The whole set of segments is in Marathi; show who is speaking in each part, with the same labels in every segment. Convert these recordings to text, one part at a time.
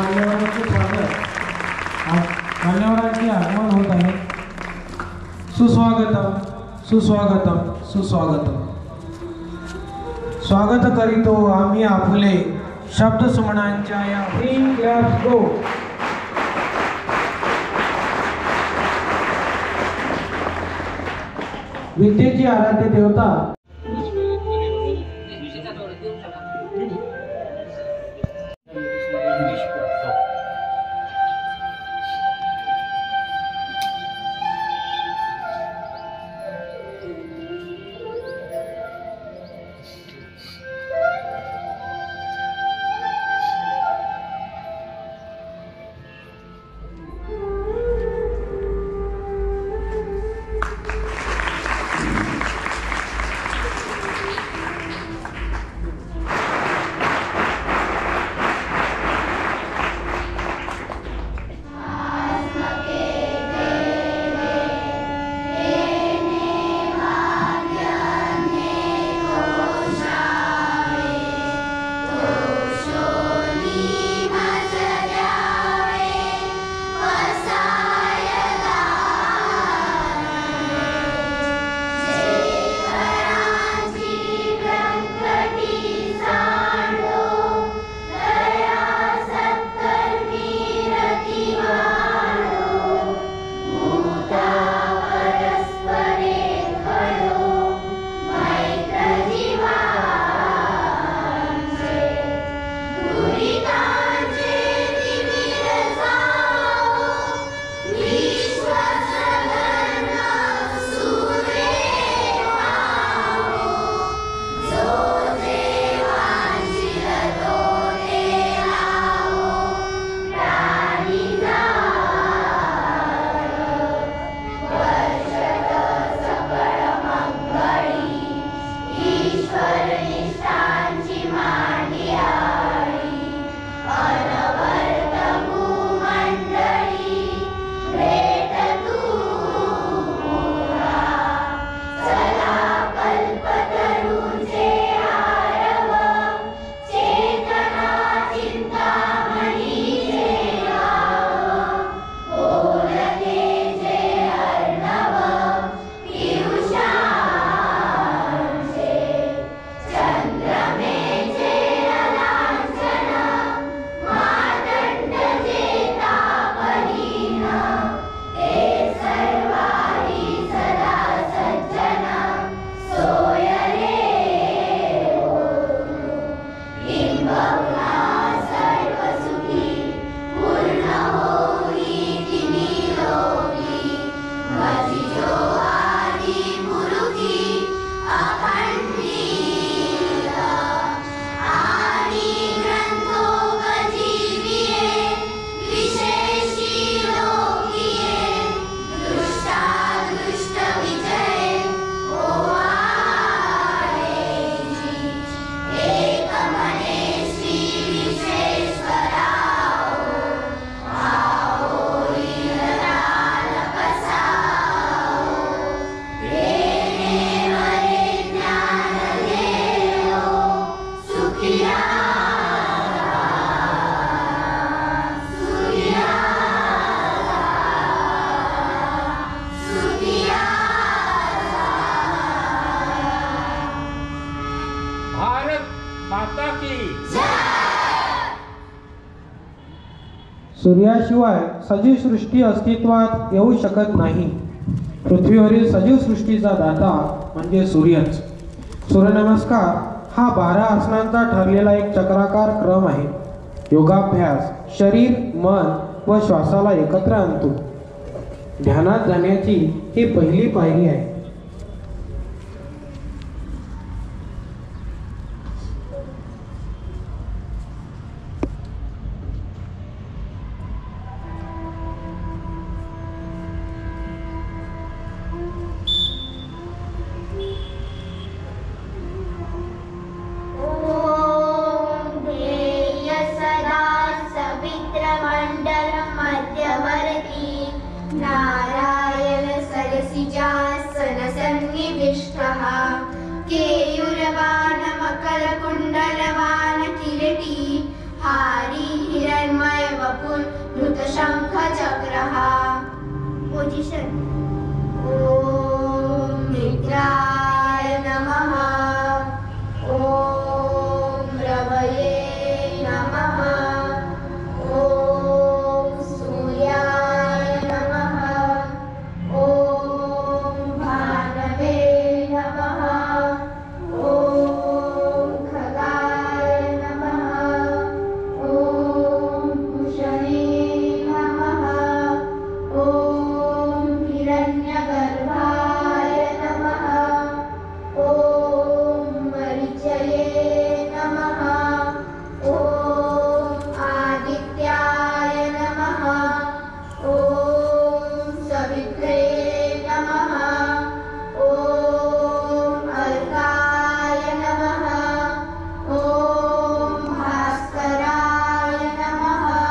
Speaker 1: मान्यवरांचे स्वागत मान्यवरांचे आगमन होत आहे। सुस्वागतम सुस्वागतम सुस्वागतम। स्वागत करीतो आम्ही आपले शब्द सुमनांच्या या फ्री क्लास गो। विद्येची आराध्य देवता सूर्याशिवाय सजीव सृष्टी अस्तित्वात येऊ शकत नाही। पृथ्वीवरील सजीव सृष्टीचा दाता म्हणजे सूर्यच। सूर्यनमस्कार हा 12 आसनांचा ठरलेला एक चक्राकार क्रम आहे। योगाभ्यास शरीर मन व श्वासाला एकत्र आणतो। ध्यानात जाण्याची ही पहिली पायरी आहे।
Speaker 2: Narayan सरसिजासन Translation. Om Mitraya Namaha. Om Ravaye Namaha. Om Suryaya Namaha. Om Bhanave Namaha. Om Khagaya Namaha. Om Kushane Namaha. Om Hiranyagarbhaya Namaha. Om Marichaye Namaha. Om Adityaya Namaha. Om Savitre Namaha. Om Alkaya Namaha. Om Bhaskaraya Namaha.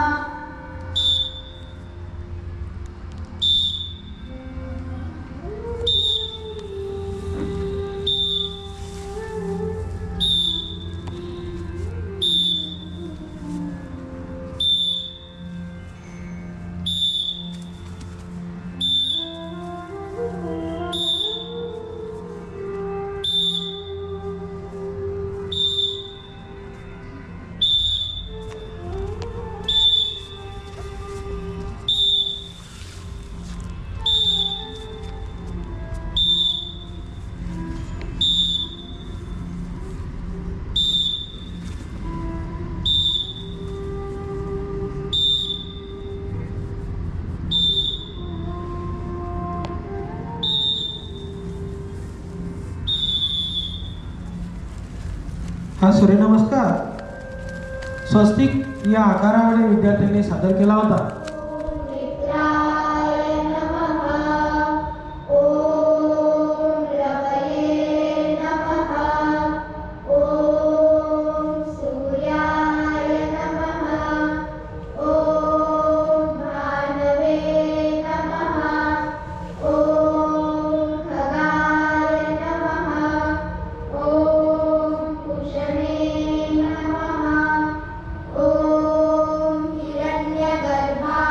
Speaker 1: हा सूर्यनमस्कार स्वस्तिक या आकारामध्ये विद्यार्थ्यांनी सादर केला होता.
Speaker 2: Om Mitraya Namaha. Om Ravaye Namaha. Om Suryaya Namaha. Om Bhanave Namaha. Om Khagaya Namaha. Om Kushane Namaha. Om Hiranyagarbhaya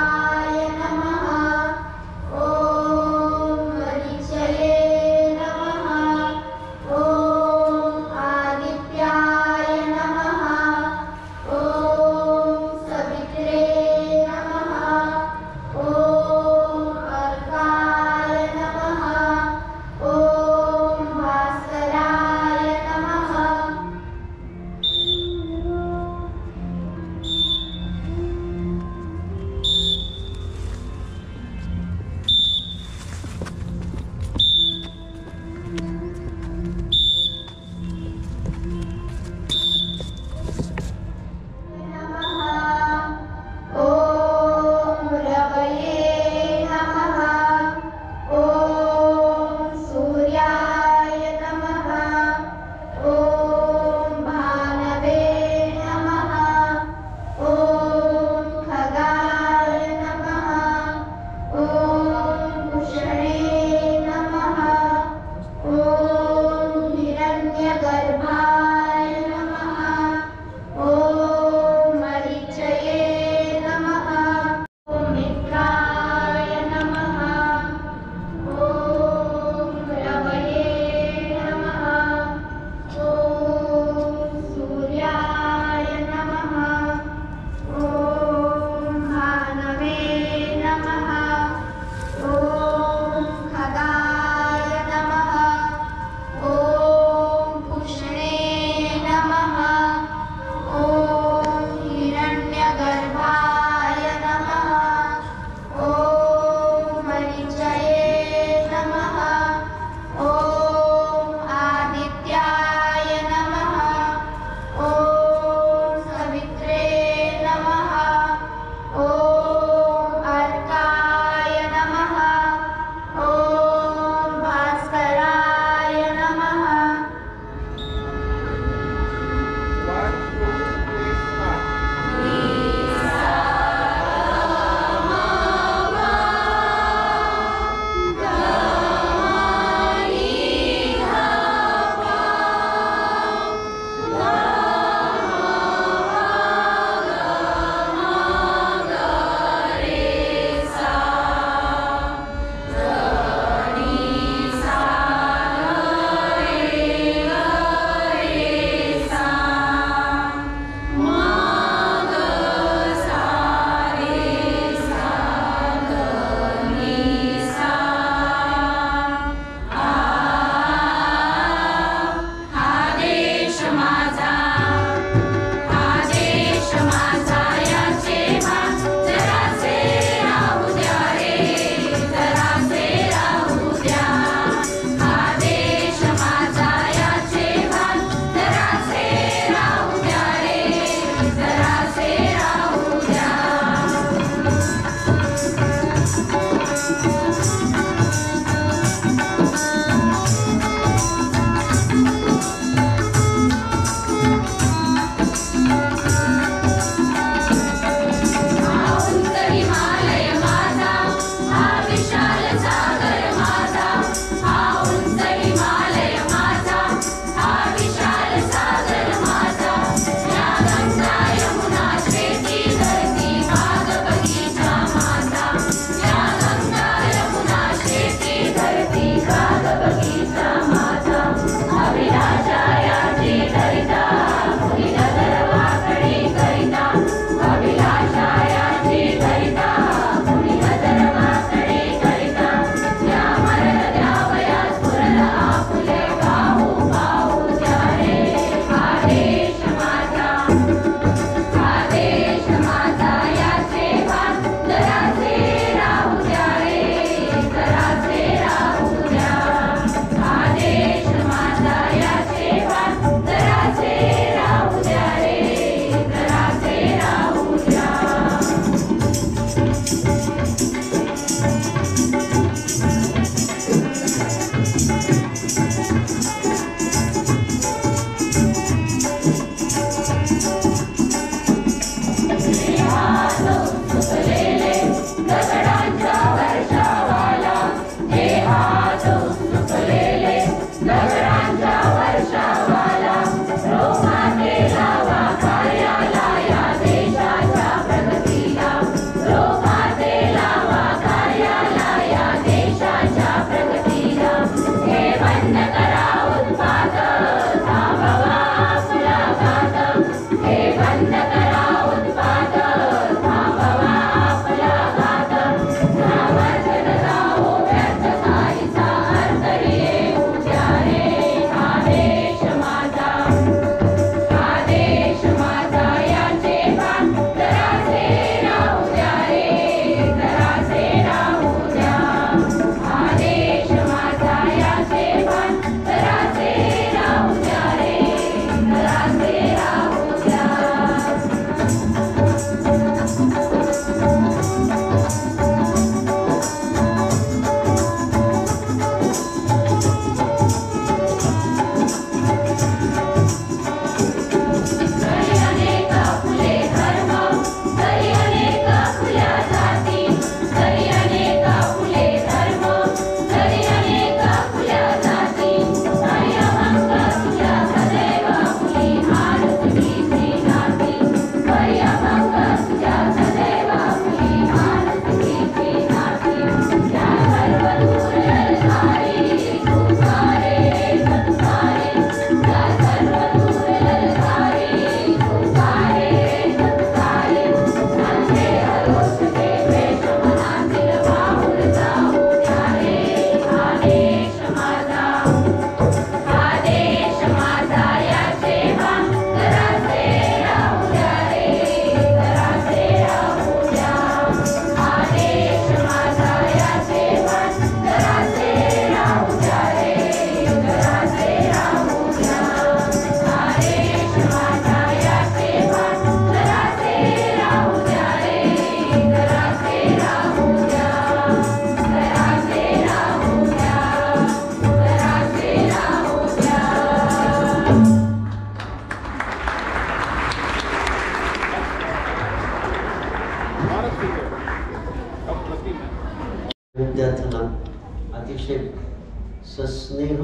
Speaker 3: सस्नेह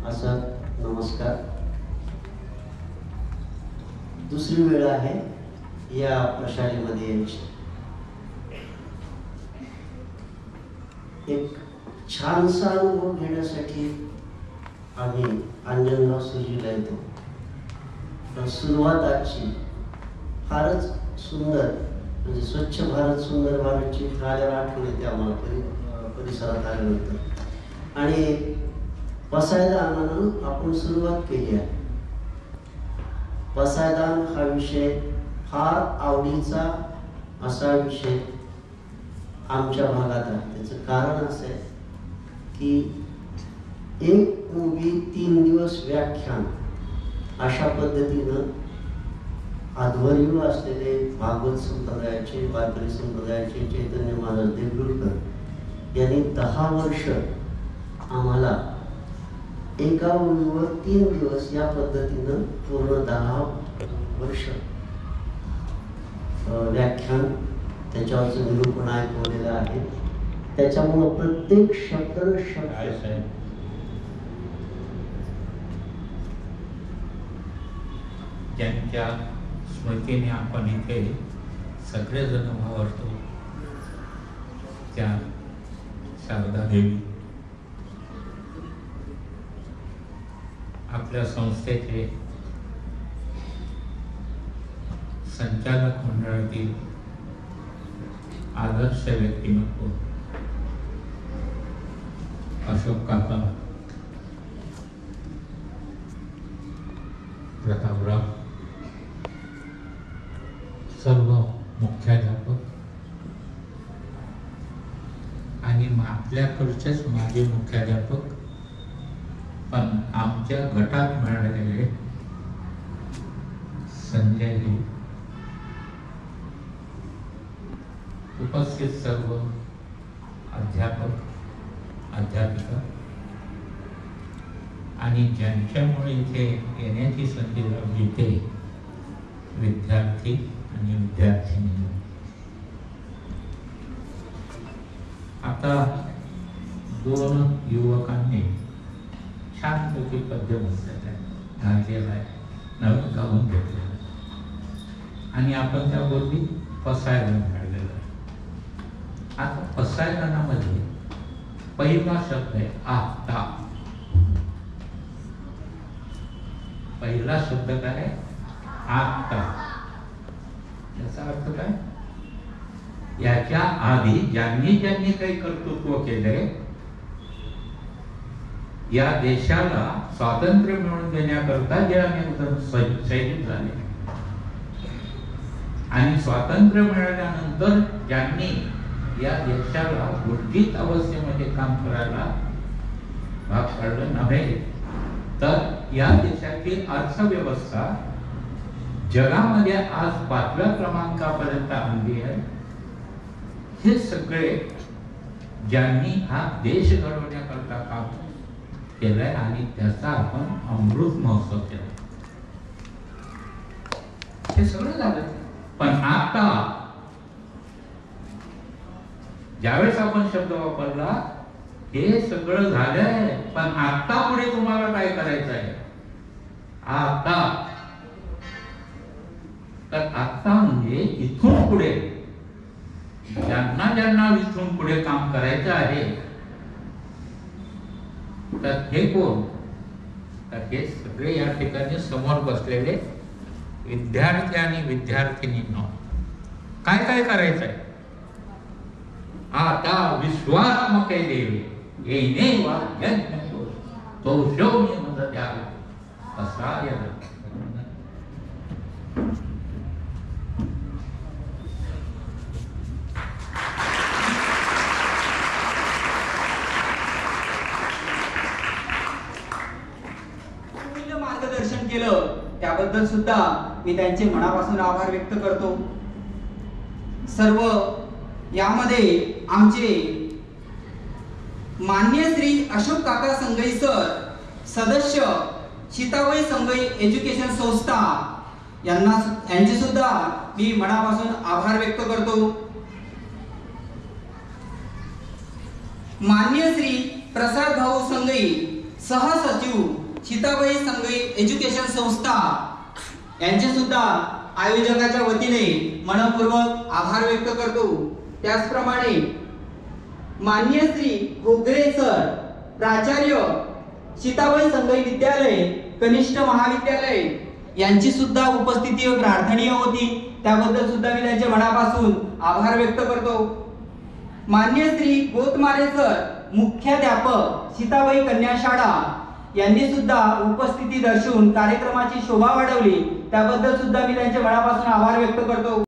Speaker 3: असा नमस्कार. दुसरी वेळ आहे या प्रशालेमध्ये यायची. एक छानसा अनुभव घेण्यासाठी आम्ही अंजनगाव सुरजीला येतो. पण सुरुवात आजची फारच सुंदर, म्हणजे स्वच्छ भारत सुंदर भारतची आल्यावर आठवण येते आम्हाला परिसरात आल्यानंतर. आणि पसायदानानं आपण सुरुवात केली आहे. पसायदान हा विषय फार आवडीचा असा विषय आमच्या भागात आहे. त्याचं कारण असं आहे की एक मूवी 3 दिवस व्याख्यान अशा पद्धतीनं आध्वर्यू असलेले भागवत संप्रदायाचे, वारकरी संप्रदायाचे चैतन्य महाराज देगलूरकर यांनी 10 वर्ष आम्हाला एका मूवीवर 3 दिवस या पद्धतीनं पूर्ण 10 वर्ष व्याख्यान त्याच्यावरचं निरूपण ऐकवलेलं आहे. त्याच्यामुळं प्रत्येक शब्द
Speaker 4: ज्यांच्या स्मृतीने आपण इथे सगळेजण वावरतो त्या शारदा देवी आपल्या संस्थेचे संचालक मंडळातील आदर्श व्यक्तिमत्व अशोक काका, प्रतापराव, सर्व मुख्याध्यापक आणि आपल्याकडचेच माजी मुख्याध्यापक पण आमच्या गटात मिळालेले संजयजी, उपस्थित सर्व अध्यापक अध्यापिका आणि ज्यांच्यामुळे इथे येण्याची संधी लाभली ते विद्यार्थी आणि विद्यार्थिनी. आता 2 युवकांनी छानपैकी पद्य म्हटलेलं आहे, गायलेलं आहे, नवीन गाऊन घेतलेलं आहे आणि आपण त्याबरोबर पसायदान काढलेलं आहे. आता पसायदानामध्ये पहिला शब्द आहे आता. पहिला शब्द काय आहे? आता. याचा अर्थ काय? याच्या आधी ज्यांनी ज्यांनी काही कर्तृत्व केले, या देशाला स्वातंत्र्य मिळवून देण्याकरता जे अनेक जण शहीद झाले आणि स्वातंत्र्य मिळाल्यानंतर ज्यांनी या देशाला गुंठित अवस्थेमध्ये काम करायला भाग पाडलं नव्हे, तर या देशाची अर्थव्यवस्था जगामध्ये आज 5व्या क्रमांकापर्यंत आणली आहे. हे सगळे ज्यांनी हा देश घडवण्याकरता काम केलंय आणि त्याचा आपण अमृत महोत्सव केला. हे सगळं झालं. पण आता ज्यावेळेस आपण शब्द वापरला, हे सगळं झालंय पण आता पुढे तुम्हाला काय करायचं आहे? आता. तर आता म्हणजे इथून पुढे ज्यांना ज्यांना इथून पुढे काम करायचं आहे, तर हे कोण? तर हे सगळे या ठिकाणी समोर बसलेले विद्यार्थी आणि विद्यार्थिनींना काय काय करायचं आहे? आता विश्वास मके देवी येणे वा यज्ञ तो शौर्य मद द्यावा असाय.
Speaker 5: मार्गदर्शन केलं त्याबद्दल सुद्धा मी त्यांचे मनापासून आभार व्यक्त करतो. सर्व यामध्ये आमचे मान्य श्री अशोक काका संगई सर, सदस्य सीताबाई संगई एज्युकेशन संस्था यांचे सुद्धा मी मनापासून आभार व्यक्त करतो. मान्य श्री प्रसाद भाऊ संगई सहसचिव सीताबाई संगई एज्युकेशन संस्था यांचे सुद्धा आयोजकाच्या वतीने मनपूर्वक आभार व्यक्त करतो। त्याचप्रमाणे माननीय श्री घोगरे सर, प्राचार्य सीताबाई संगई विद्यालय कनिष्ठ महाविद्यालय यांची सुद्धा उपस्थिती प्रार्थनीय होती, त्याबद्दल सुद्धा मी त्यांच्या मनापासून आभार व्यक्त करतो। माननीय श्री गोतमारे सर, मुख्याध्यापक सीताबाई कन्या शाळा यांनी सुद्धा उपस्थिती दर्शवून कार्यक्रमाची शोभा वाढवली, त्याबद्दल सुद्धा मी त्यांच्या मनापासून आभार व्यक्त करतो।